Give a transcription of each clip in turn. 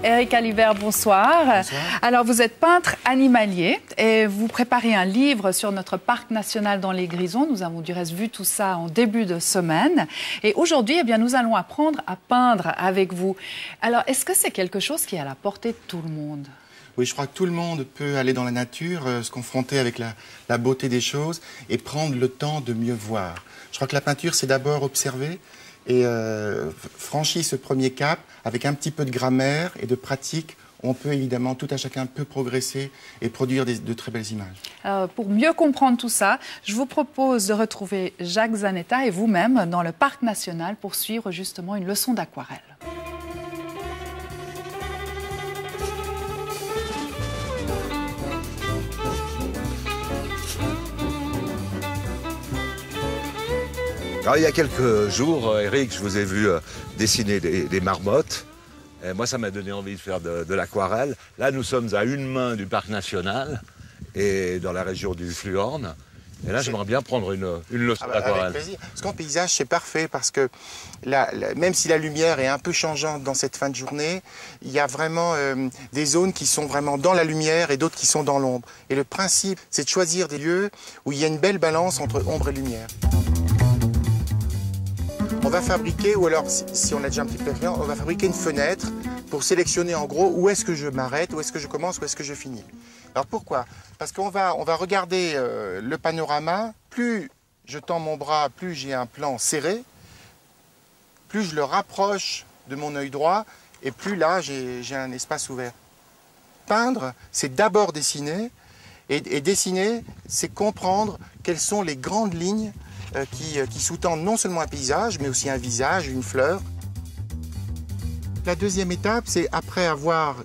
Éric Alibert, bonsoir. Bonsoir. Alors, vous êtes peintre animalier et vous préparez un livre sur notre parc national dans les Grisons. Nous avons du reste vu tout ça en début de semaine. Et aujourd'hui, eh bien, nous allons apprendre à peindre avec vous. Alors, est-ce que c'est quelque chose qui est à la portée de tout le monde ? Oui, je crois que tout le monde peut aller dans la nature, se confronter avec la beauté des choses et prendre le temps de mieux voir. Je crois que la peinture, c'est d'abord observer et franchir ce premier cap avec un petit peu de grammaire et de pratique. On peut évidemment, tout à chacun peut progresser et produire de très belles images. Alors, pour mieux comprendre tout ça, je vous propose de retrouver Jacques Zanetta et vous-même dans le parc national pour suivre justement une leçon d'aquarelle. Alors, il y a quelques jours, Éric, je vous ai vu dessiner des marmottes. Et moi, ça m'a donné envie de faire de l'aquarelle. Là, nous sommes à une main du parc national et dans la région du Fluorne. Et là, j'aimerais bien prendre une leçon d'aquarelle. Avec plaisir. Parce qu'en paysage, c'est parfait parce que même si la lumière est un peu changeante dans cette fin de journée, il y a vraiment des zones qui sont vraiment dans la lumière et d'autres qui sont dans l'ombre. Et le principe, c'est de choisir des lieux où il y a une belle balance entre ombre et lumière. On va fabriquer, ou alors si on a déjà un petit peu d'expérience, on va fabriquer une fenêtre pour sélectionner en gros où est-ce que je m'arrête, où est-ce que je commence, où est-ce que je finis. Alors pourquoi? Parce qu'on va regarder le panorama, plus je tends mon bras, plus j'ai un plan serré, plus je le rapproche de mon œil droit, et plus là j'ai un espace ouvert. Peindre, c'est d'abord dessiner, et dessiner, c'est comprendre quelles sont les grandes lignes qui sous-tendent non seulement un paysage, mais aussi un visage, une fleur. La deuxième étape, c'est après avoir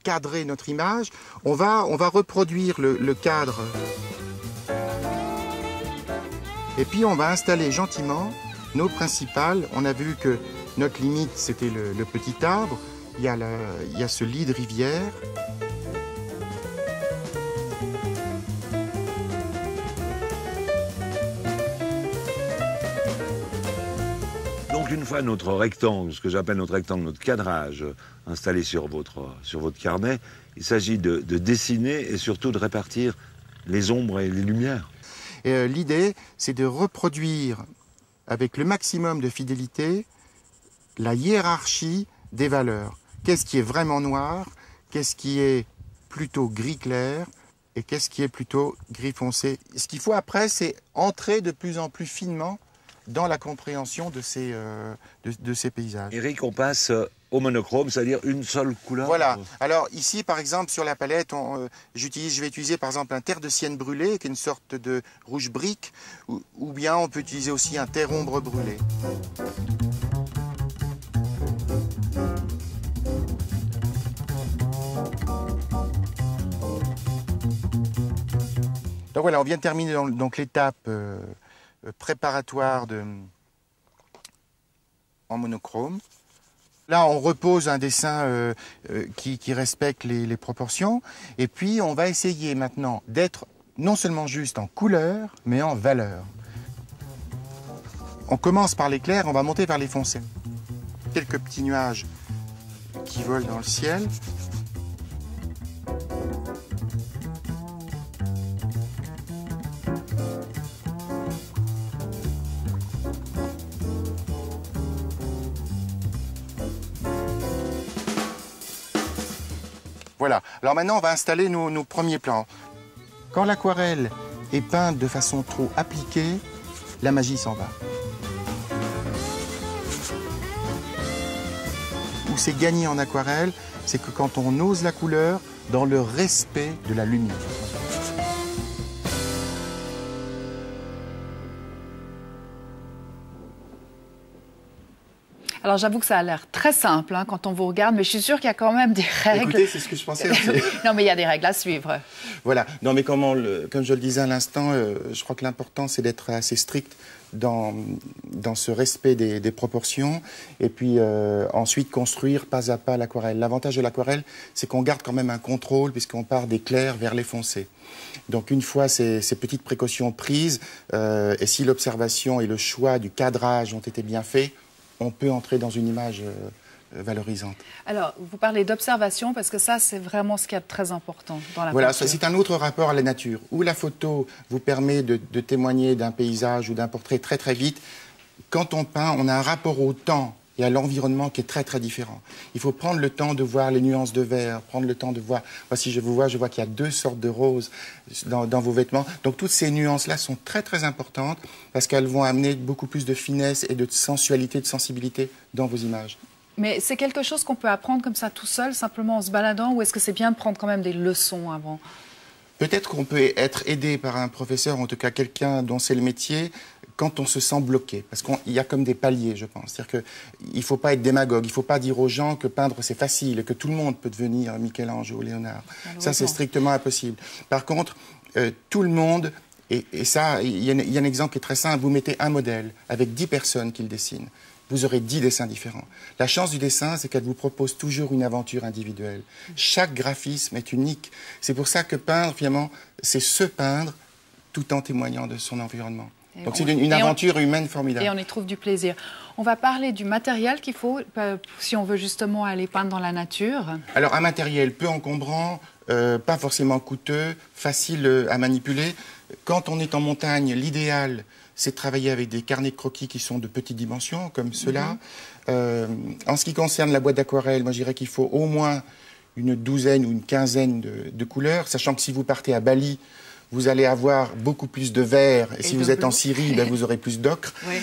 cadré notre image, on va reproduire le cadre. Et puis on va installer gentiment nos principales. On a vu que notre limite, c'était le petit arbre. Il y a ce lit de rivière. Donc, une fois notre rectangle, ce que j'appelle notre rectangle, notre cadrage installé sur votre carnet, il s'agit de dessiner et surtout de répartir les ombres et les lumières. L'idée, c'est de reproduire avec le maximum de fidélité la hiérarchie des valeurs. Qu'est-ce qui est vraiment noir, qu'est-ce qui est plutôt gris clair et qu'est-ce qui est plutôt gris foncé. Ce qu'il faut après, c'est entrer de plus en plus finement dans la compréhension de ces paysages. Éric, on passe au monochrome, c'est-à-dire une seule couleur. Voilà. Alors ici, par exemple, sur la palette, je vais utiliser par exemple un terre de sienne brûlé, qui est une sorte de rouge brique, ou bien on peut utiliser aussi un terre ombre brûlé. Donc voilà, on vient de terminer donc l'étape préparatoire en monochrome. Là, on repose un dessin qui respecte les proportions. Et puis, on va essayer maintenant d'être non seulement juste en couleur, mais en valeur. On commence par les clairs, on va monter vers les foncés. Quelques petits nuages qui volent dans le ciel. Voilà. Alors maintenant, on va installer nos premiers plans. Quand l'aquarelle est peinte de façon trop appliquée, la magie s'en va. Où c'est gagné en aquarelle, c'est que quand on ose la couleur dans le respect de la lumière. Alors j'avoue que ça a l'air très simple hein, quand on vous regarde, mais je suis sûre qu'il y a quand même des règles. Écoutez, c'est ce que je pensais aussi. Non, mais il y a des règles à suivre. Voilà. Non, mais comme je le disais à l'instant, je crois que l'important, c'est d'être assez strict dans ce respect des proportions et puis ensuite construire pas à pas l'aquarelle. L'avantage de l'aquarelle, c'est qu'on garde quand même un contrôle puisqu'on part des clairs vers les foncés. Donc une fois ces petites précautions prises et si l'observation et le choix du cadrage ont été bien faits, on peut entrer dans une image valorisante. Alors, vous parlez d'observation parce que ça, c'est vraiment ce qui est très important dans la Voilà, peinture. c'est un autre rapport à la nature, où la photo vous permet de témoigner d'un paysage ou d'un portrait très très vite. Quand on peint, on a un rapport au temps et à l'environnement qui est très très différent. Il faut prendre le temps de voir les nuances de vert, prendre le temps de voir, voici je vois qu'il y a 2 sortes de roses dans vos vêtements. Donc toutes ces nuances-là sont très très importantes parce qu'elles vont amener beaucoup plus de finesse et de sensualité, de sensibilité dans vos images. Mais c'est quelque chose qu'on peut apprendre comme ça tout seul, simplement en se baladant, ou est-ce que c'est bien de prendre quand même des leçons avant? Peut-être qu'on peut être aidé par un professeur, en tout cas quelqu'un dont c'est le métier, quand on se sent bloqué. Parce qu'il y a comme des paliers, je pense. C'est-à-dire qu'il ne faut pas être démagogue, il ne faut pas dire aux gens que peindre c'est facile et que tout le monde peut devenir Michel-Ange ou Léonard. Ça, c'est strictement impossible. Par contre, tout le monde, et ça, il y a un exemple qui est très simple, vous mettez un modèle avec 10 personnes qui le dessinent. Vous aurez 10 dessins différents. La chance du dessin, c'est qu'elle vous propose toujours une aventure individuelle. Chaque graphisme est unique. C'est pour ça que peindre, finalement, c'est se peindre tout en témoignant de son environnement. Donc c'est une aventure humaine formidable. Et on y trouve du plaisir. On va parler du matériel qu'il faut si on veut justement aller peindre dans la nature. Alors un matériel peu encombrant, pas forcément coûteux, facile à manipuler. Quand on est en montagne, l'idéal, c'est de travailler avec des carnets de croquis qui sont de petites dimensions, comme ceux-là. En ce qui concerne la boîte d'aquarelle, moi je dirais qu'il faut au moins une douzaine ou une quinzaine de couleurs, sachant que si vous partez à Bali, vous allez avoir beaucoup plus de vert, et si vous êtes en Syrie, ben, vous aurez plus d'ocre. Oui.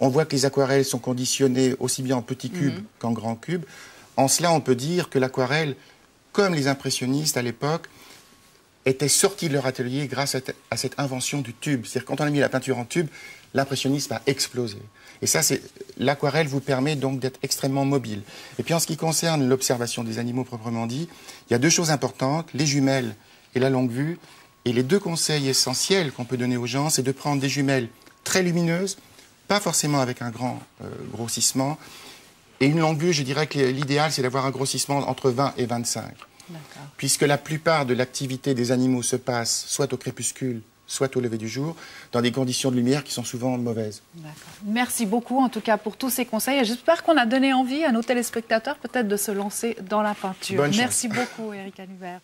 On voit que les aquarelles sont conditionnées aussi bien en petits cubes qu'en grands cubes. En cela, on peut dire que l'aquarelle, comme les impressionnistes à l'époque, étaient sortis de leur atelier grâce à cette invention du tube. C'est-à-dire quand on a mis la peinture en tube, l'impressionnisme a explosé. Et ça, l'aquarelle vous permet donc d'être extrêmement mobile. Et puis en ce qui concerne l'observation des animaux proprement dit, il y a 2 choses importantes, les jumelles et la longue vue. Et les 2 conseils essentiels qu'on peut donner aux gens, c'est de prendre des jumelles très lumineuses, pas forcément avec un grand grossissement. Et une longue vue, je dirais que l'idéal, c'est d'avoir un grossissement entre 20 et 25. Puisque la plupart de l'activité des animaux se passe soit au crépuscule, soit au lever du jour, dans des conditions de lumière qui sont souvent mauvaises. Merci beaucoup en tout cas pour tous ces conseils. Et j'espère qu'on a donné envie à nos téléspectateurs peut-être de se lancer dans la peinture. Bonne chance. Merci beaucoup Éric Hanubert.